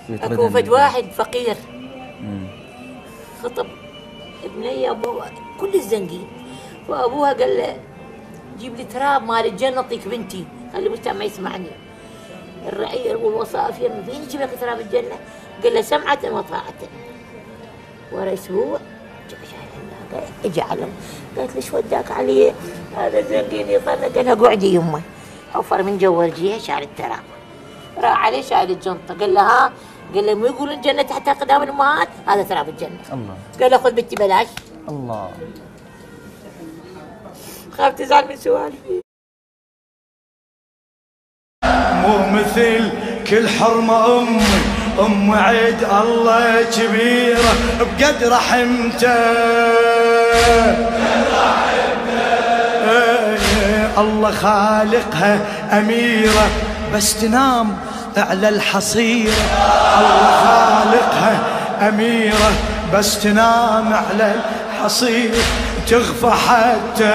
اكو فد واحد فقير خطب ابني ابوه كل الزنقين، فابوها قال له جيب لي تراب مال الجنه اعطيك بنتي، خلي بنتها ما يسمعني. الرعيه والوصائف يمي فين يجيب لك تراب الجنه؟ قال له سمعة وطاعة. ورا اسبوع اجى علم، قالت له شو وداك علي هذا زنقين يطلع؟ قال لها قعدي يمه. حفر من جوا وجهها شال التراب، راح عليه شال الجنطه، قال لها ها؟ قال له مو يقولون الجنه تحت اقدام الامهات؟ هذا تراب الجنه. الله. قال له خذ بنتي بلاش. الله. خاف تزعل من سوالفي. مو مثل كل حرمه ام عيد الله كبيره بقد رحمته. الله خالقها اميره بس تنام على الحصيره. الله خالقها اميره بس تنام على الحصيره، تخفى حتى